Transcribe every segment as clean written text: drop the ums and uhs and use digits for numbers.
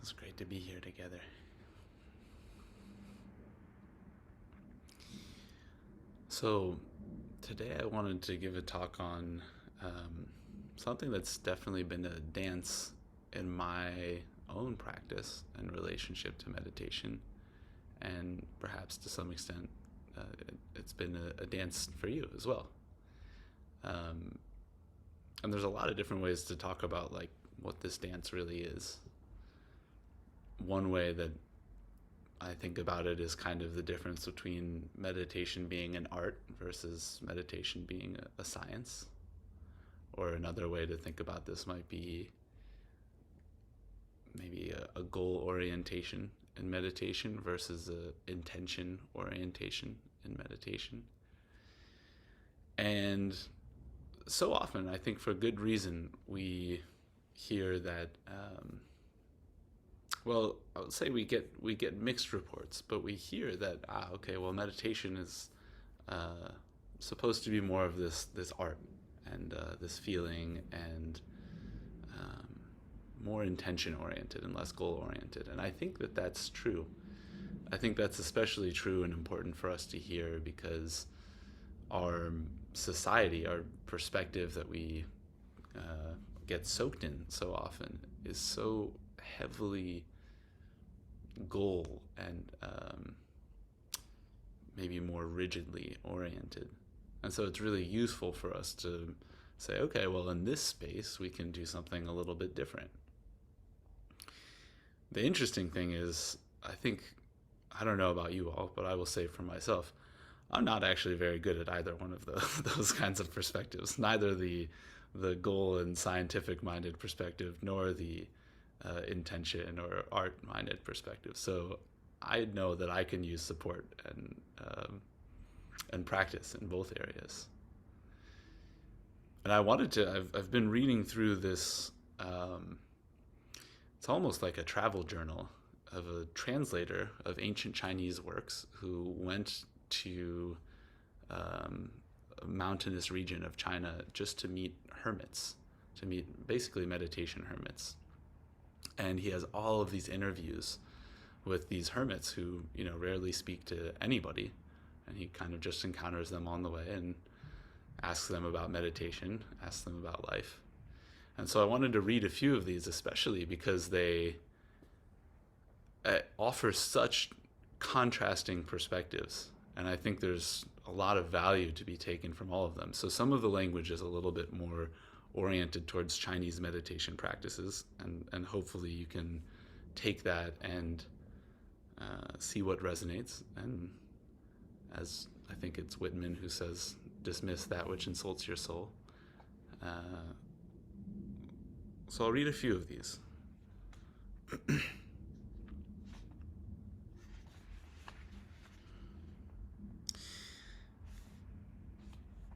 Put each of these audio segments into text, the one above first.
It's great to be here together. So, today I wanted to give a talk on something that's definitely been a dance in my own practice and relationship to meditation, and perhaps to some extent, it's been a dance for you as well. Um, and there's a lot of different ways to talk about like what this dance really is. One way that I think about it is kind of the difference between meditation being an art versus meditation being a science. Or another way to think about this might be maybe a goal orientation in meditation versus a intention orientation in meditation. And so often, I think for good reason, we hear that well, I would say we get mixed reports, but we hear that okay, well, meditation is uh, supposed to be more of this art and this feeling and um, more intention oriented and less goal oriented, and I think that that's true. I think that's especially true and important for us to hear because our society, our perspective that we get soaked in so often is so heavily goal and maybe more rigidly oriented. And so it's really useful for us to say, okay, well, in this space, we can do something a little bit different. The interesting thing is, I think, I don't know about you all, but I will say for myself, I'm not actually very good at either one of those kinds of perspectives. Neither the goal and scientific minded perspective, nor the intention or art minded perspective. So I know that I can use support and practice in both areas. And I wanted to. I've been reading through this. It's almost like a travel journal of a translator of ancient Chinese works who went to um, a mountainous region of China just to meet hermits, to meet basically meditation hermits. And he has all of these interviews with these hermits who, rarely speak to anybody. And he kind of just encounters them on the way and asks them about meditation, asks them about life. And so I wanted to read a few of these, especially because they offer such contrasting perspectives. And I think there's a lot of value to be taken from all of them. So some of the language is a little bit more oriented towards Chinese meditation practices, and hopefully you can take that and see what resonates. And as I think it's Whitman who says, dismiss that which insults your soul. So I'll read a few of these.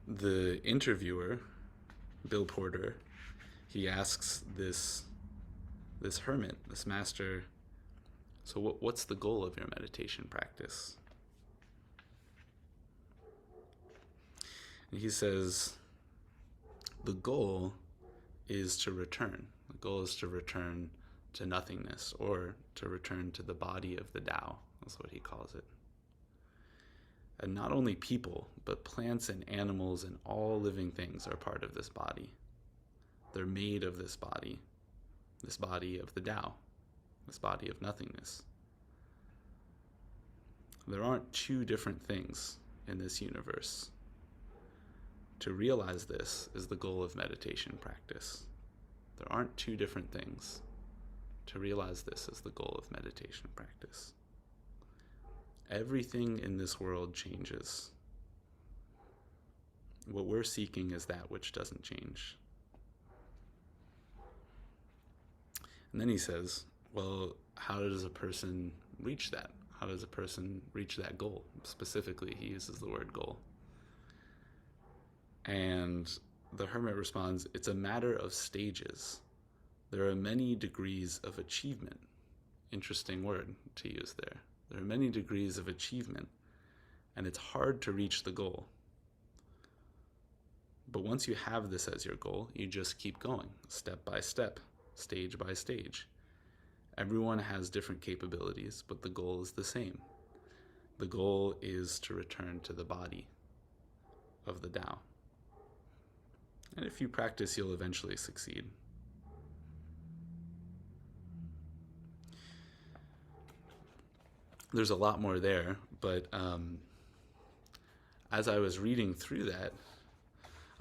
The interviewer, Bill Porter, he asks this hermit, this master, so what's the goal of your meditation practice? And he says, the goal is to return. The goal is to return to nothingness, or to return to the body of the Tao. That's what he calls it. And not only people, but plants and animals and all living things are part of this body. They're made of this body of the Tao, this body of nothingness. There aren't two different things in this universe. To realize this is the goal of meditation practice. There aren't two different things. To realize this is the goal of meditation practice. Everything in this world changes. What we're seeking is that which doesn't change. And then he says, well, how does a person reach that? How does a person reach that goal? Specifically, he uses the word goal. And the hermit responds, it's a matter of stages. There are many degrees of achievement. Interesting word to use there. There are many degrees of achievement, and it's hard to reach the goal. But once you have this as your goal, you just keep going, step by step, stage by stage. Everyone has different capabilities, but the goal is the same. The goal is to return to the body of the Tao. And if you practice, you'll eventually succeed. There's a lot more there, but as I was reading through that,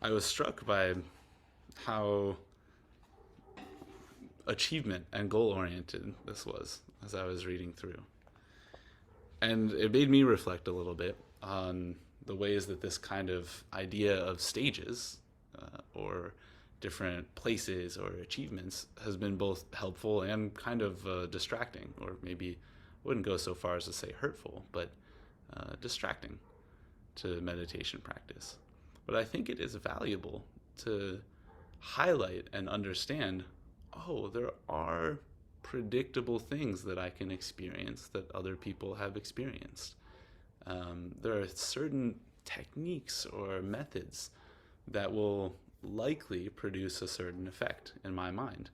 I was struck by how achievement and goal-oriented this was as I was reading through. And it made me reflect a little bit on the ways that this kind of idea of stages or different places or achievements has been both helpful and kind of distracting, or maybe I wouldn't go so far as to say hurtful, but distracting to meditation practice. But I think it is valuable to highlight and understand, oh, there are predictable things that I can experience that other people have experienced. There are certain techniques or methods that will likely produce a certain effect in my mind,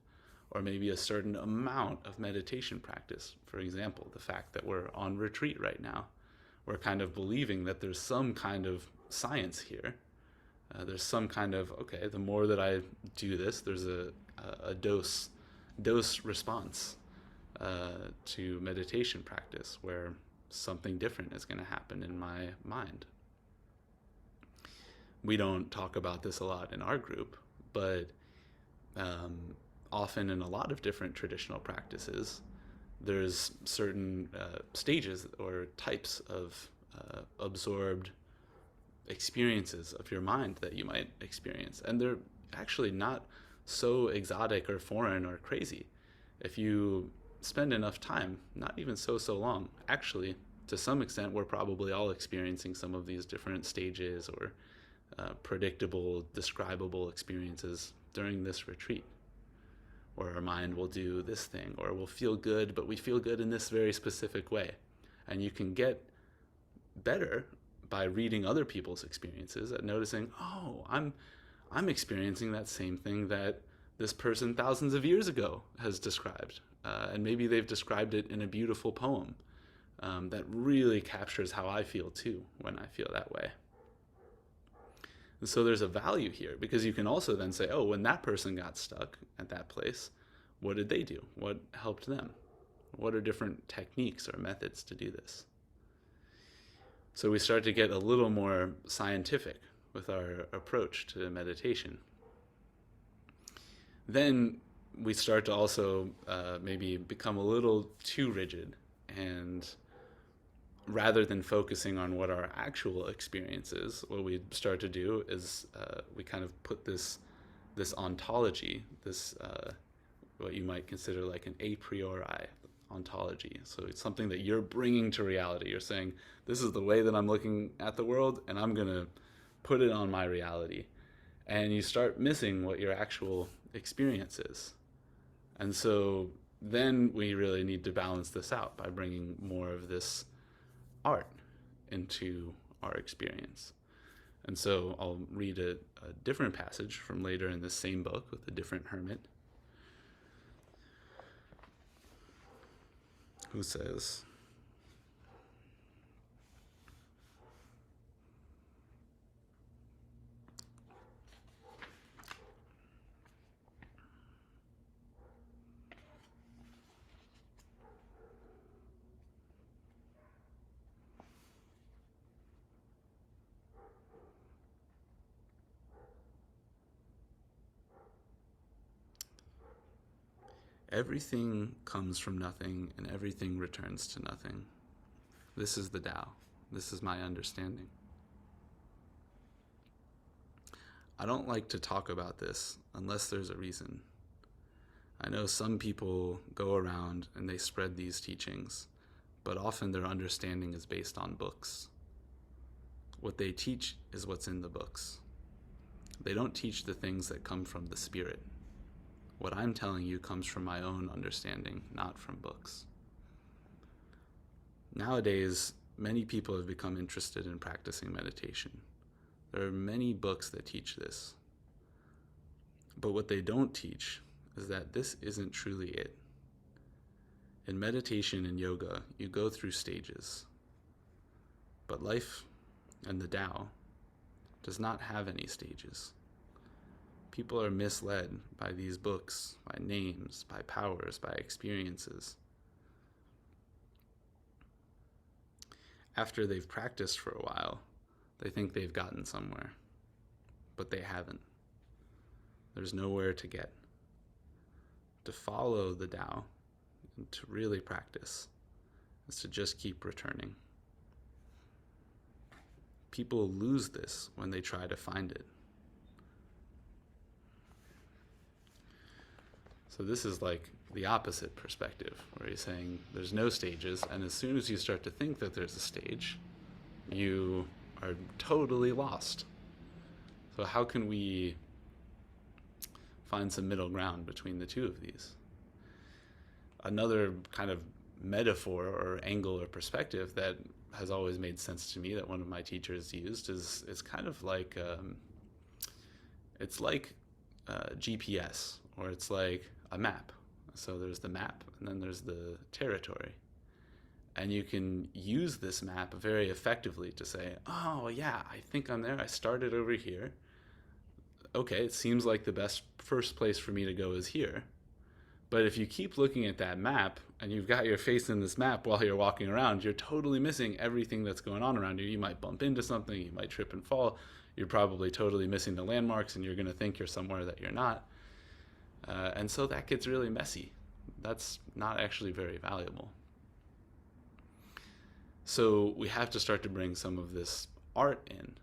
or maybe a certain amount of meditation practice. For example, the fact that we're on retreat right now, we're kind of believing that there's some kind of science here. There's some kind of, okay, the more that I do this, there's a dose response to meditation practice where something different is going to happen in my mind. We don't talk about this a lot in our group, but often in a lot of different traditional practices, there's certain stages or types of absorbed experiences of your mind that you might experience. And they're actually not so exotic or foreign or crazy. If you spend enough time, not even so long, actually, to some extent, we're probably all experiencing some of these different stages or predictable, describable experiences during this retreat, where our mind will do this thing, or we'll feel good, but we feel good in this very specific way. And you can get better by reading other people's experiences at noticing, oh, I'm experiencing that same thing that this person thousands of years ago has described. And maybe they've described it in a beautiful poem that really captures how I feel too when I feel that way. And so there's a value here, because you can also then say, oh, when that person got stuck at that place, what did they do? What helped them? What are different techniques or methods to do this? So we start to get a little more scientific with our approach to meditation. Then we start to also maybe become a little too rigid, and rather than focusing on what our actual experience is, what we start to do is we kind of put this ontology, this what you might consider like an a priori ontology. So it's something that you're bringing to reality. You're saying, this is the way that I'm looking at the world, and I'm going to put it on my reality. And you start missing what your actual experience is. And so then we really need to balance this out by bringing more of this art into our experience. And so I'll read a different passage from later in this same book with a different hermit who says, everything comes from nothing and everything returns to nothing. This is the Tao. This is my understanding. I don't like to talk about this unless there's a reason. I know some people go around and they spread these teachings, but often their understanding is based on books. What they teach is what's in the books. They don't teach the things that come from the spirit. What I'm telling you comes from my own understanding, not from books. Nowadays, many people have become interested in practicing meditation. There are many books that teach this. But what they don't teach is that this isn't truly it. In meditation and yoga, you go through stages. But life and the Tao does not have any stages. People are misled by these books, by names, by powers, by experiences. After they've practiced for a while, they think they've gotten somewhere, but they haven't. There's nowhere to get. To follow the Tao and to really practice is to just keep returning. People lose this when they try to find it. So this is like the opposite perspective, where he's saying there's no stages, and as soon as you start to think that there's a stage, you are totally lost. So how can we find some middle ground between the two of these? Another kind of metaphor or angle or perspective that has always made sense to me that one of my teachers used is it's kind of like GPS, or it's like a map. So there's the map and then there's the territory. And you can use this map very effectively to say, oh yeah, I think I'm there. I started over here. Okay, it seems like the best first place for me to go is here. But if you keep looking at that map and you've got your face in this map while you're walking around, you're totally missing everything that's going on around you. You might bump into something, you might trip and fall. You're probably totally missing the landmarks, and you're going to think you're somewhere that you're not. And so that gets really messy. That's not actually very valuable. So we have to start to bring some of this art in.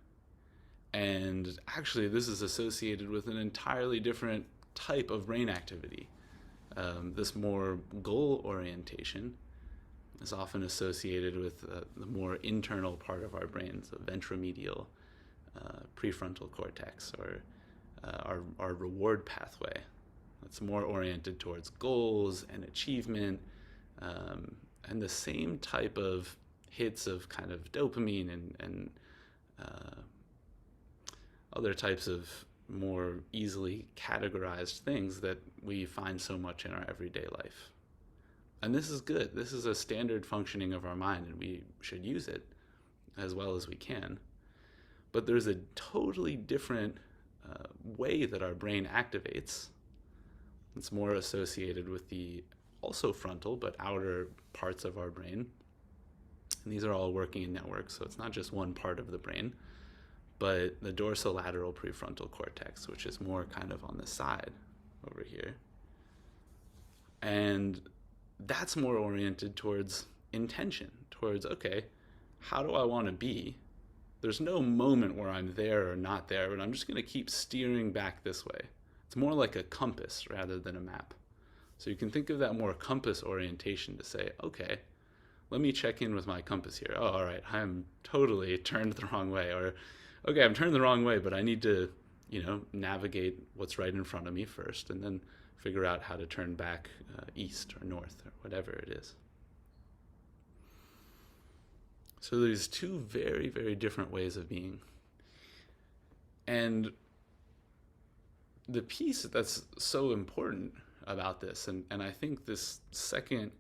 And actually, this is associated with an entirely different type of brain activity. This more goal orientation is often associated with the more internal part of our brain, so ventromedial, prefrontal cortex, or our reward pathway. It's more oriented towards goals and achievement, and the same type of hits of kind of dopamine and other types of more easily categorized things that we find so much in our everyday life. And this is good. This is a standard functioning of our mind, and we should use it as well as we can. But there's a totally different way that our brain activates. It's more associated with the also frontal but outer parts of our brain. And these are all working in networks, so it's not just one part of the brain, but the dorsolateral prefrontal cortex, which is more kind of on the side over here. And that's more oriented towards intention, towards, okay, how do I want to be? There's no moment where I'm there or not there, but I'm just going to keep steering back this way. It's more like a compass rather than a map. So you can think of that more compass orientation to say, okay, let me check in with my compass here. Oh, all right, I'm totally turned the wrong way. Or, okay, I'm turned the wrong way, but I need to, navigate what's right in front of me first, and then figure out how to turn back east or north or whatever it is. So there's two very, very different ways of being. And the piece that's so important about this, and I think this second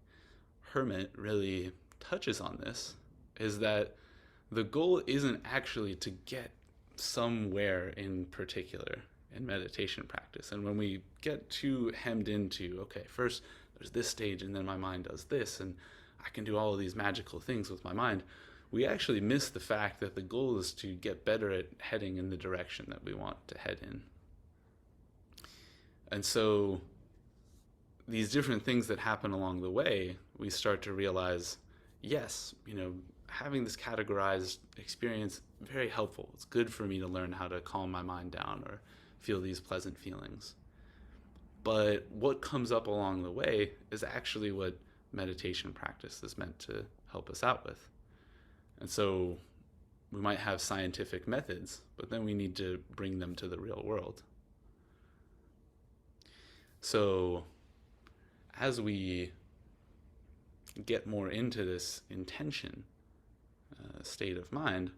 hermit really touches on this, is that the goal isn't actually to get somewhere in particular in meditation practice. And when we get too hemmed into, okay, first there's this stage and then my mind does this and I can do all of these magical things with my mind, we actually miss the fact that the goal is to get better at heading in the direction that we want to head in. And so these different things that happen along the way, we start to realize, yes, having this categorized experience, very helpful. It's good for me to learn how to calm my mind down or feel these pleasant feelings. But what comes up along the way is actually what meditation practice is meant to help us out with. And so we might have scientific methods, but then we need to bring them to the real world. So as we get more into this intention state of mind,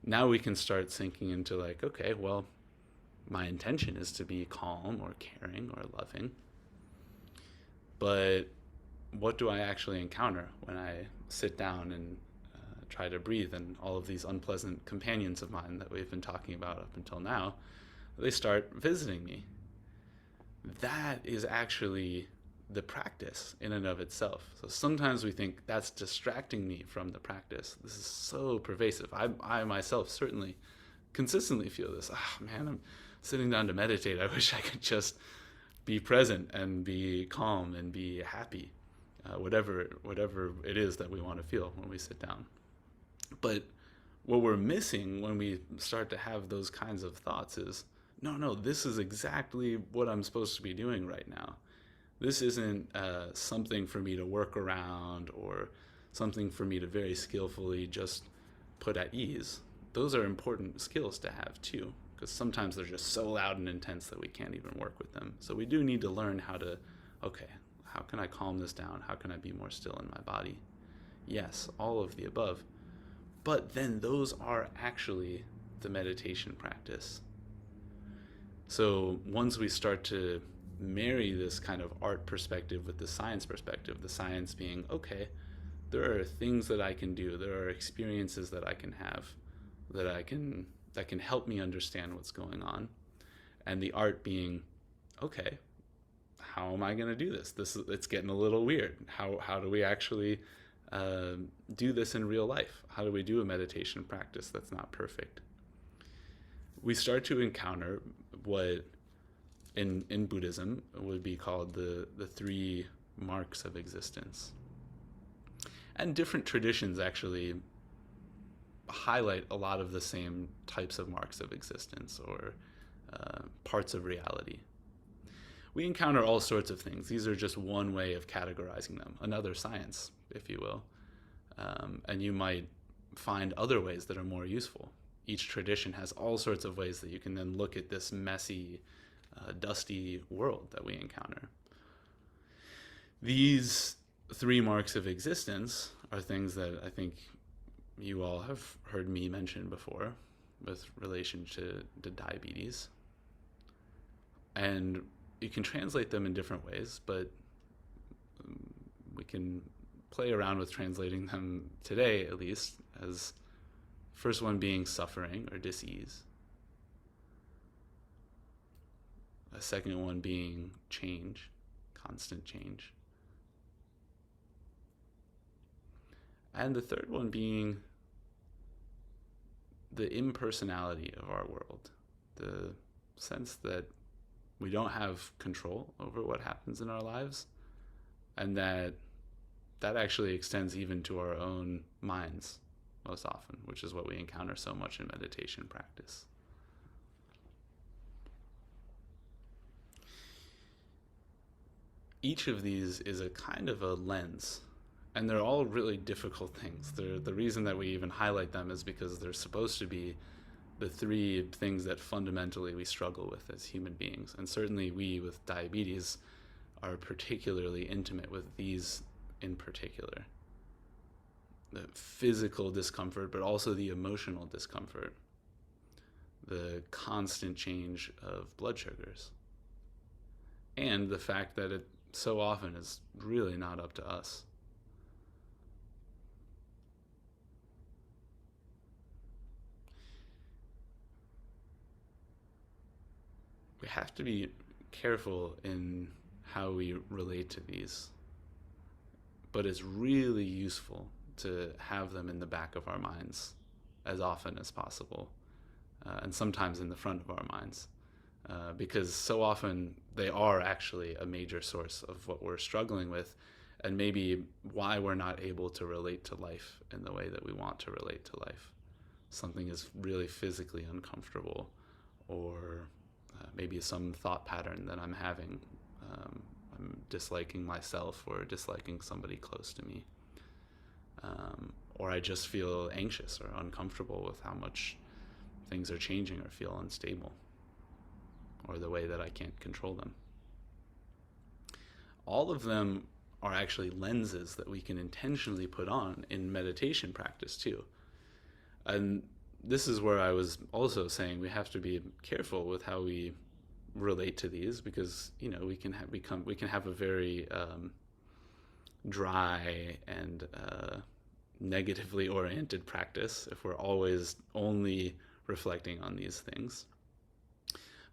now we can start sinking into like, okay, well, my intention is to be calm or caring or loving. But what do I actually encounter when I sit down and try to breathe, and all of these unpleasant companions of mine that we've been talking about up until now, they start visiting me. That is actually the practice in and of itself. So sometimes we think that's distracting me from the practice. This is so pervasive. I myself certainly consistently feel this. Man, I'm sitting down to meditate. I wish I could just be present and be calm and be happy, whatever it is that we want to feel when we sit down. But what we're missing when we start to have those kinds of thoughts is, no, this is exactly what I'm supposed to be doing right now. This isn't something for me to work around or something for me to very skillfully just put at ease. Those are important skills to have too, because sometimes they're just so loud and intense that we can't even work with them. So we do need to learn how to, okay, how can I calm this down? How can I be more still in my body? Yes, all of the above. But then those are actually the meditation practice. So once we start to marry this kind of art perspective with the science perspective, the science being, okay, there are things that I can do, there are experiences that I can have, that can help me understand what's going on, and the art being, okay, how am I going to do this? It's getting a little weird. How do we actually do this in real life? How do we do a meditation practice that's not perfect? We start to encounter what in Buddhism would be called the three marks of existence. And different traditions actually highlight a lot of the same types of marks of existence or parts of reality. We encounter all sorts of things. These are just one way of categorizing them, another science, if you will. And you might find other ways that are more useful. Each tradition has all sorts of ways that you can then look at this messy, dusty world that we encounter. These three marks of existence are things that I think you all have heard me mention before with relation to diabetes. And you can translate them in different ways, but we can play around with translating them today, at least, as first one being suffering or dis-ease. A second one being change, constant change. And the third one being the impersonality of our world, the sense that we don't have control over what happens in our lives, and that actually extends even to our own minds most often, which is what we encounter so much in meditation practice. Each of these is a kind of a lens, and they're all really difficult things. The reason that we even highlight them is because they're supposed to be the three things that fundamentally we struggle with as human beings. And certainly we with diabetes are particularly intimate with these in particular. The physical discomfort, but also the emotional discomfort. The constant change of blood sugars. And the fact that it so often is really not up to us. We have to be careful in how we relate to these, but it's really useful to have them in the back of our minds as often as possible, and sometimes in the front of our minds, because so often they are actually a major source of what we're struggling with, and maybe why we're not able to relate to life in the way that we want to relate to life. Something is really physically uncomfortable, or maybe some thought pattern that I'm having. I'm disliking myself or disliking somebody close to me. Or I just feel anxious or uncomfortable with how much things are changing or feel unstable, or the way that I can't control them. All of them are actually lenses that we can intentionally put on in meditation practice too. And this is where I was also saying we have to be careful with how we relate to these, because we can have a very dry and negatively oriented practice if we're always only reflecting on these things.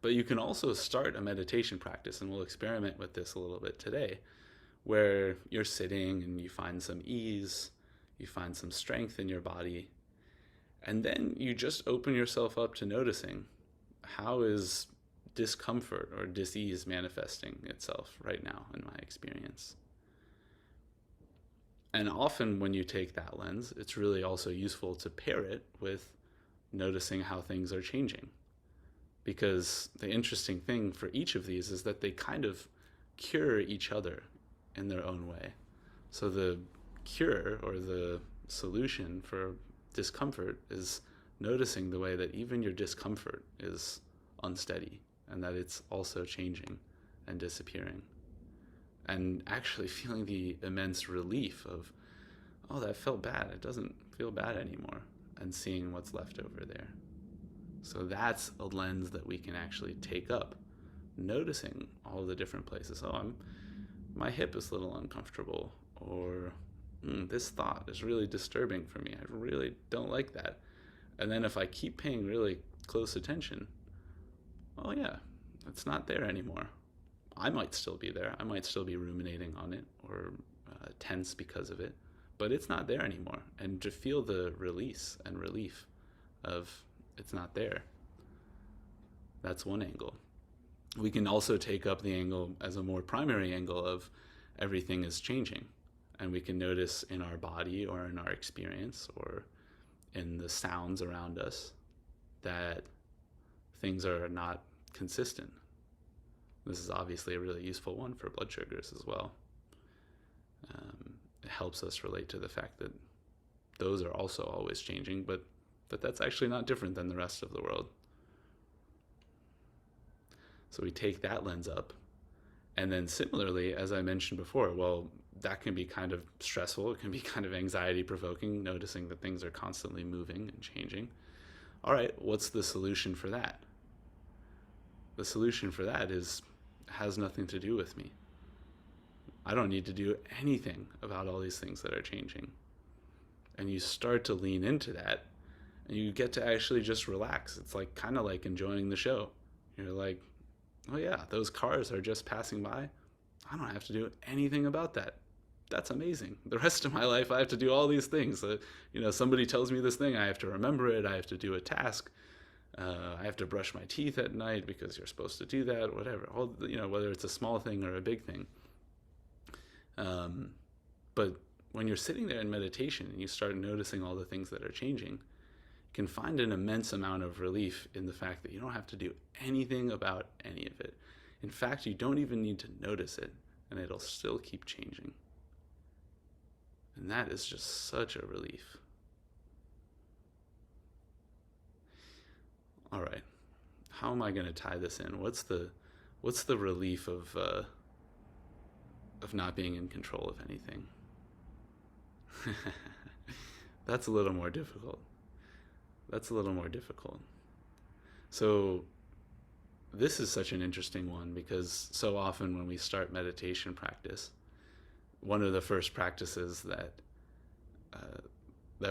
But you can also start a meditation practice, and we'll experiment with this a little bit today, where you're sitting and you find some ease, you find some strength in your body, and then you just open yourself up to noticing how is discomfort or dis-ease manifesting itself right now in my experience. And often when you take that lens, it's really also useful to pair it with noticing how things are changing. Because the interesting thing for each of these is that they kind of cure each other in their own way. So the cure or the solution for discomfort is noticing the way that even your discomfort is unsteady and that it's also changing and disappearing. And actually feeling the immense relief of, oh, that felt bad. It doesn't feel bad anymore. And seeing what's left over there. So that's a lens that we can actually take up, noticing all the different places. Oh, my hip is a little uncomfortable, or this thought is really disturbing for me. I really don't like that. And then if I keep paying really close attention, oh yeah, it's not there anymore. I might still be there. I might still be ruminating on it or tense because of it, but it's not there anymore. And to feel the release and relief of it's not there. That's one angle. We can also take up the angle as a more primary angle of everything is changing. And we can notice in our body or in our experience or in the sounds around us that things are not consistent. This is obviously a really useful one for blood sugars as well. It helps us relate to the fact that those are also always changing, but that's actually not different than the rest of the world. So we take that lens up. And then similarly, as I mentioned before, well, that can be kind of stressful. It can be kind of anxiety provoking, noticing that things are constantly moving and changing. All right, what's the solution for that? The solution for that has nothing to do with me. I don't need to do anything about all these things that are changing. And you start to lean into that, and you get to actually just relax. It's like kind of like enjoying the show. You're like, oh yeah, those cars are just passing by. I don't have to do anything about that. That's amazing. The rest of my life, I have to do all these things. Somebody tells me this thing, I have to remember it. I have to do a task. I have to brush my teeth at night because you're supposed to do that. Whatever. Whether it's a small thing or a big thing. But when you're sitting there in meditation and you start noticing all the things that are changing, can find an immense amount of relief in the fact that you don't have to do anything about any of it. In fact, you don't even need to notice it, and it'll still keep changing. And that is just such a relief. All right, how am I going to tie this in? What's the relief of not being in control of anything? That's a little more difficult. So this is such an interesting one because so often when we start meditation practice, one of the first practices that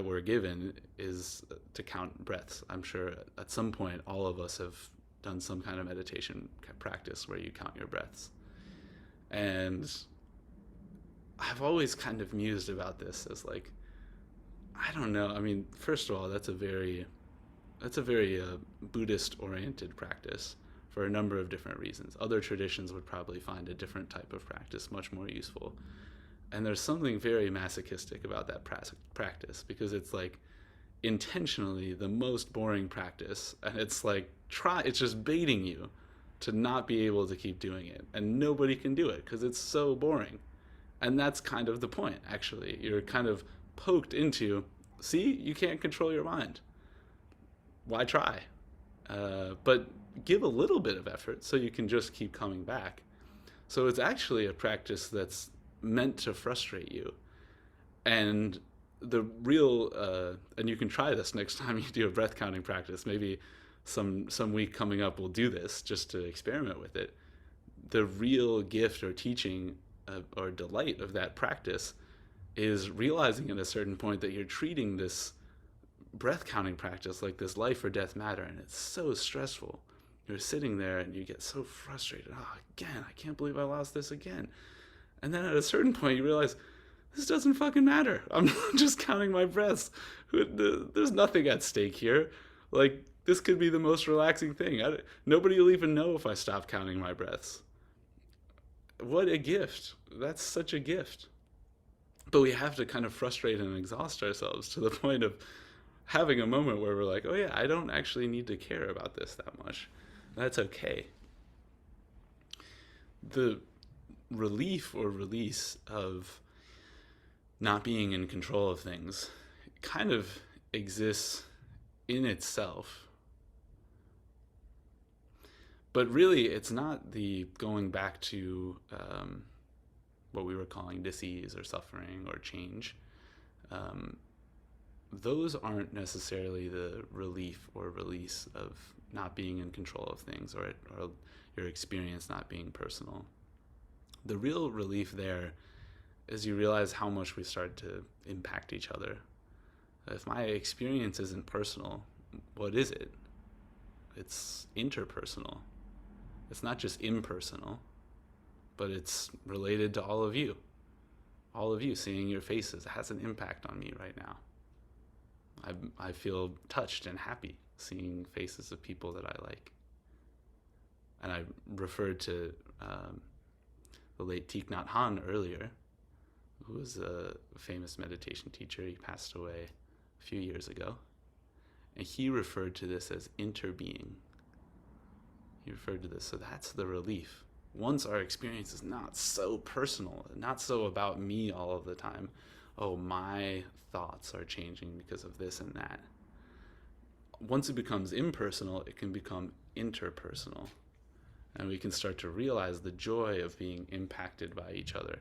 we're given is to count breaths. I'm sure at some point all of us have done some kind of meditation practice where you count your breaths. And I've always kind of mused about this as like, I don't know. I mean, first of all, that's a very Buddhist-oriented practice for a number of different reasons. Other traditions would probably find a different type of practice much more useful. And there's something very masochistic about that practice because it's like intentionally the most boring practice, and it's like it's just baiting you to not be able to keep doing it, and nobody can do it because it's so boring. And that's kind of the point, actually. You're kind of poked into, see, you can't control your mind. Why try? But give a little bit of effort so you can just keep coming back. So it's actually a practice that's meant to frustrate you. And the real, and you can try this next time you do a breath counting practice. Maybe some week coming up we'll do this just to experiment with it. The real gift or teaching or delight of that practice is realizing at a certain point that you're treating this breath counting practice like this life or death matter, and it's so stressful. You're sitting there and you get so frustrated. Oh, again, I can't believe I lost this again. And then at a certain point you realize, this doesn't fucking matter. I'm just counting my breaths. There's nothing at stake here. Like, this could be the most relaxing thing. Nobody will even know if I stop counting my breaths. What a gift. That's such a gift. But we have to kind of frustrate and exhaust ourselves to the point of having a moment where we're like, oh yeah, I don't actually need to care about this that much. That's okay. The relief or release of not being in control of things kind of exists in itself. But really, it's not the going back to what we were calling disease or suffering or change. Those aren't necessarily the relief or release of not being in control of things, or your experience not being personal. The real relief there is you realize how much we start to impact each other. If my experience isn't personal, what is it? It's interpersonal. It's not just impersonal, but it's related to all of you. All of you seeing your faces has an impact on me right now. I feel touched and happy seeing faces of people that I like. And I referred to the late Thich Nhat Hanh earlier, who was a famous meditation teacher. He passed away a few years ago. And he referred to this as interbeing. He referred to this, so that's the relief. Once our experience is not so personal, not so about me all of the time, oh, my thoughts are changing because of this and that. Once it becomes impersonal, it can become interpersonal. And we can start to realize the joy of being impacted by each other.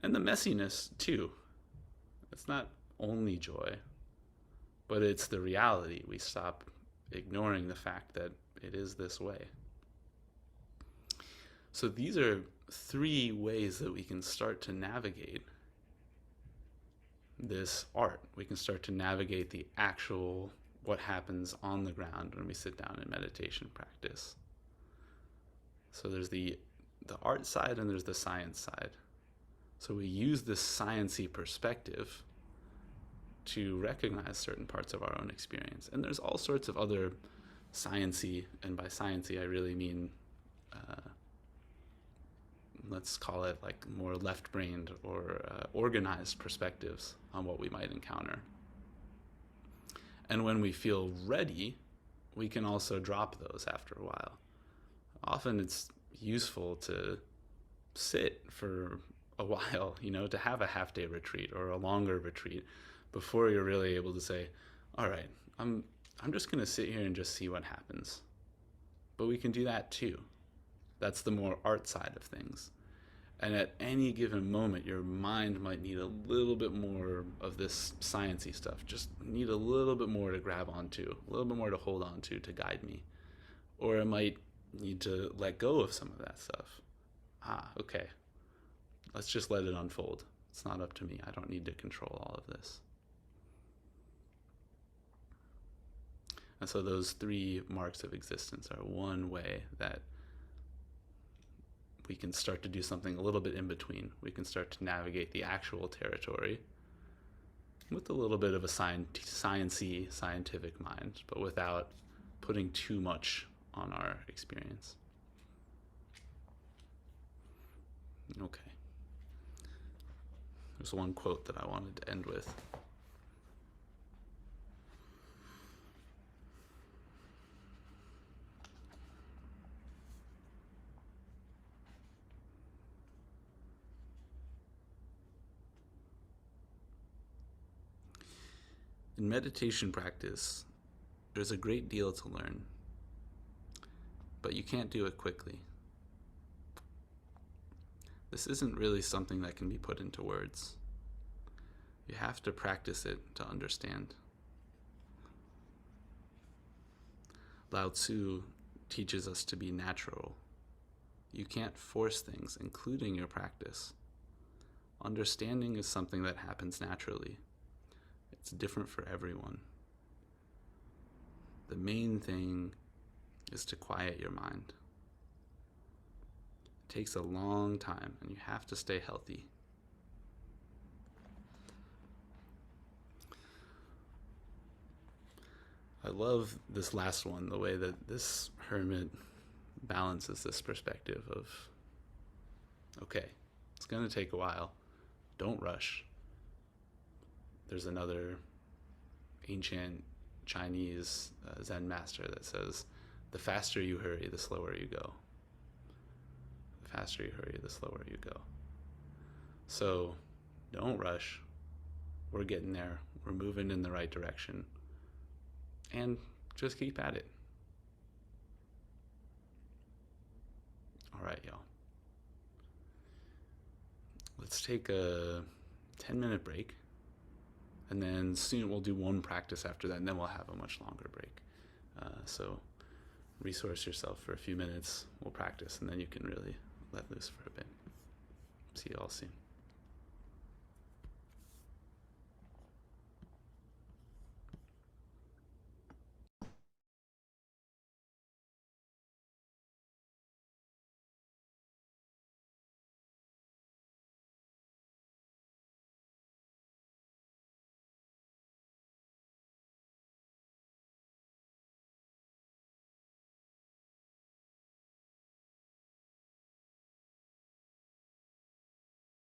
And the messiness, too. It's not only joy, but it's the reality. We stop ignoring the fact that it is this way. So these are 3 ways that we can start to navigate this art. We can start to navigate the actual, what happens on the ground when we sit down in meditation practice. So there's the art side and there's the science side. So we use this sciencey perspective to recognize certain parts of our own experience. And there's all sorts of other sciencey, and by sciencey I really mean let's call it like more left-brained or organized perspectives on what we might encounter. And when we feel ready, we can also drop those after a while. Often it's useful to sit for a while, to have a half-day retreat or a longer retreat before you're really able to say, all right, I'm just going to sit here and just see what happens. But we can do that too. That's the more art side of things. And at any given moment, your mind might need a little bit more of this sciencey stuff. Just need a little bit more to grab onto, a little bit more to hold on to guide me. Or it might need to let go of some of that stuff. Okay. Let's just let it unfold. It's not up to me. I don't need to control all of this. And so those 3 marks of existence are one way that we can start to do something a little bit in between. We can start to navigate the actual territory with a little bit of a sciencey, scientific mind, but without putting too much on our experience. Okay. There's one quote that I wanted to end with. In meditation practice, there's a great deal to learn, but you can't do it quickly. This isn't really something that can be put into words. You have to practice it to understand. Lao Tzu teaches us to be natural. You can't force things, including your practice, Understanding is something that happens naturally. It's different for everyone. The main thing is to quiet your mind. It takes a long time, and you have to stay healthy. I love this last one, the way that this hermit balances this perspective of, okay, it's going to take a while. Don't rush. There's another ancient Chinese Zen master that says, the faster you hurry, the slower you go. The faster you hurry, the slower you go. So don't rush. We're getting there. We're moving in the right direction. And just keep at it. All right, y'all. Let's take a 10-minute break. And then soon we'll do one practice after that, and then we'll have a much longer break. So resource yourself for a few minutes. We'll practice, and then you can really let loose for a bit. See you all soon.